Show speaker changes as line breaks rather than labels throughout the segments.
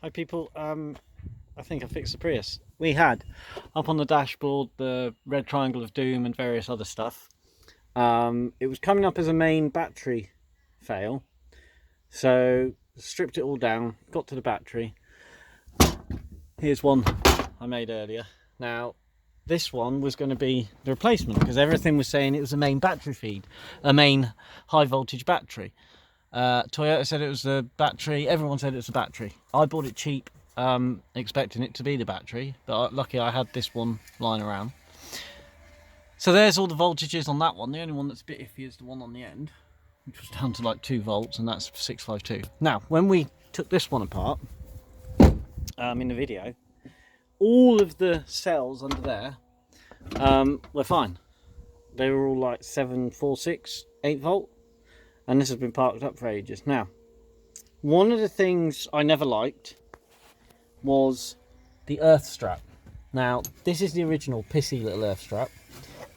Hi people, I think I fixed the Prius. We had up on the dashboard the red triangle of doom and various other stuff. It was coming up as a main battery fail, so stripped it all down, got to the battery. Here's one I made earlier. Now this one was going to be the replacement because everything was saying it was a main battery feed, a main high voltage battery. Toyota said it was the battery, everyone said it was the battery. I bought it cheap, expecting it to be the battery, but lucky I had this one lying around. So there's all the voltages on that one. The only one that's a bit iffy is the one on the end, which was down to like 2 volts, and that's 652. Now, when we took this one apart, in the video, all of the cells under there were fine. They were all like 746, 8 volt. And this has been parked up for ages. Now, one of the things I never liked was the earth strap. Now, this is the original pissy little earth strap.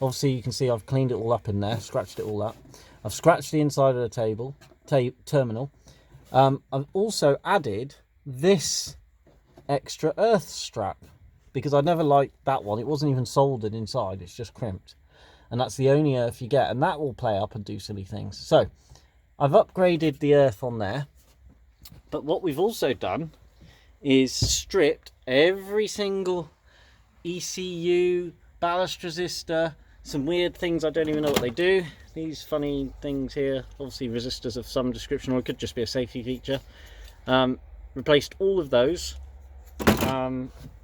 Obviously, you can see I've cleaned it all up in there, scratched it all up. I've scratched the inside of the terminal. I've also added this extra earth strap because I never liked that one. It wasn't even soldered inside, it's just crimped. And that's the only earth you get, and that will play up and do silly things. So, I've upgraded the earth on there, but what we've also done is stripped every single ECU, ballast resistor, some weird things I don't even know what they do. These funny things here, obviously resistors of some description, or it could just be a safety feature. Replaced all of those,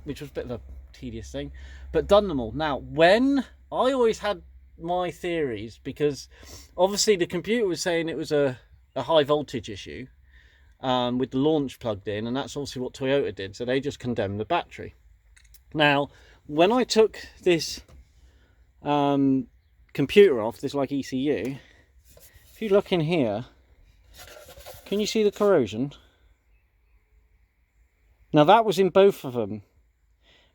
which was a bit of a tedious thing, but done them all. Now, when I always had my theories, because obviously the computer was saying it was a high voltage issue with the launch plugged in, and that's obviously what Toyota did, so they just condemned the battery. Now, when I took this computer off, this like ECU, if you look in here, can you see the corrosion? Now that was in both of them,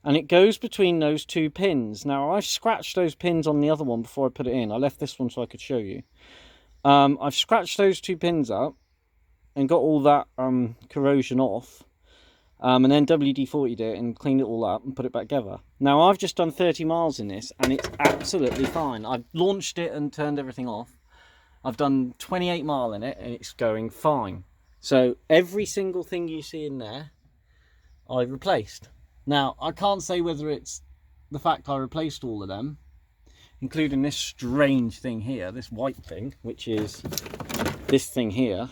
and it goes between those 2 pins. Now, I scratched those pins on the other one before I put it in. I left this one so I could show you. I've scratched those 2 pins up and got all that corrosion off. And then WD-40'd it and cleaned it all up and put it back together. Now, I've just done 30 miles in this, and it's absolutely fine. I've launched it and turned everything off. I've done 28 mile in it, and it's going fine. So, every single thing you see in there, I replaced. Now, I can't say whether it's the fact I replaced all of them, including this strange thing here, this white thing, which is this thing here.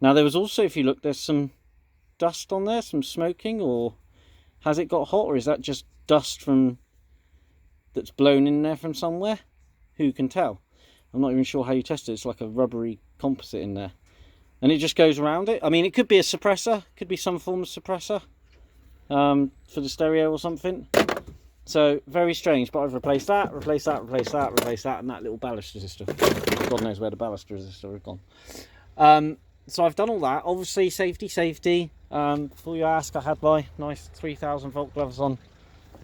Now, there was also, if you look, there's some dust on there, some smoking, or has it got hot, or is that just dust from that's blown in there from somewhere? Who can tell? I'm not even sure how you test it. It's like a rubbery composite in there. And it just goes around it. I mean, it could be a suppressor, could be some form of suppressor. For the stereo or something. So very strange, but I've replaced that, and that little ballast resistor. God knows where the ballast resistor has gone. So I've done all that. Obviously, safety. Before you ask, I had my nice 3000 volt gloves on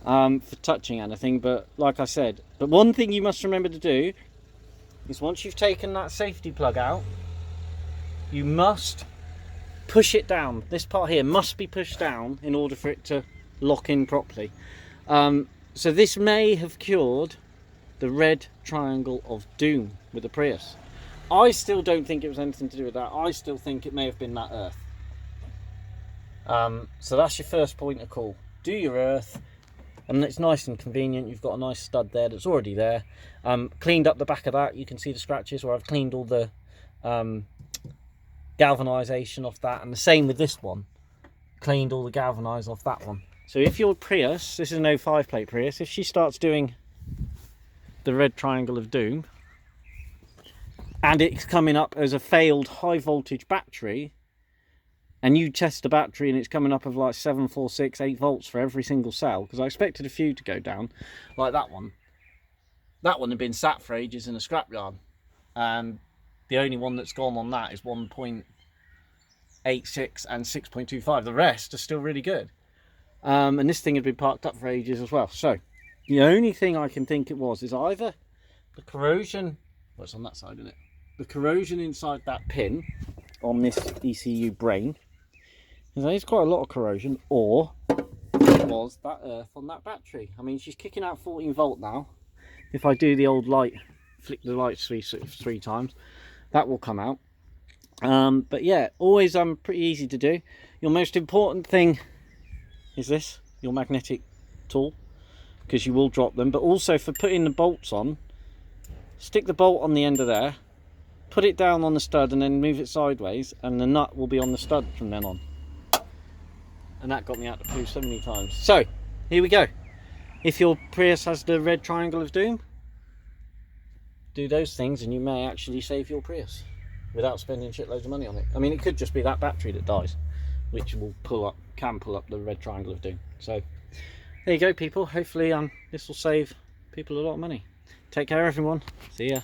for touching anything. But like I said, but one thing you must remember to do is once you've taken that safety plug out, you must push it down. This part here must be pushed down in order for it to lock in properly. So this may have cured the red triangle of doom with the Prius. I still don't think it was anything to do with that. I still think it may have been that earth. So that's your first point of call. Do your earth, and it's nice and convenient. You've got a nice stud there that's already there. Cleaned up the back of that. You can see the scratches where I've cleaned all the galvanization off that, and the same with this one, cleaned all the galvanize off that one. So if your Prius, this is an 05 plate Prius, if she starts doing the red triangle of doom and it's coming up as a failed high voltage battery, and you test the battery and it's coming up of like 746, 8 volts for every single cell, because I expected a few to go down like that one had been sat for ages in a scrapyard, and the only one that's gone on that is 1.86 and 6.25. The rest are still really good. And this thing had been parked up for ages as well. So the only thing I can think it was is either the corrosion, well, it's on that side, isn't it? The corrosion inside that pin on this ECU brain There's quite a lot of corrosion, or it was that earth on that battery. I mean, she's kicking out 14 volt now. If I do the old light, flick the lights three times, that will come out. But yeah, always pretty easy to do. Your most important thing is this, your magnetic tool, because you will drop them. But also for putting the bolts on, stick the bolt on the end of there, put it down on the stud and then move it sideways, and the nut will be on the stud from then on. And that got me out the poo so many times. So here we go. If your Prius has the red triangle of doom, do those things and you may actually save your Prius without spending shitloads of money on it. I mean, it could just be that battery that dies, which will can pull up the red triangle of doom. So there you go, people. Hopefully this will save people a lot of money. Take care, everyone. See ya.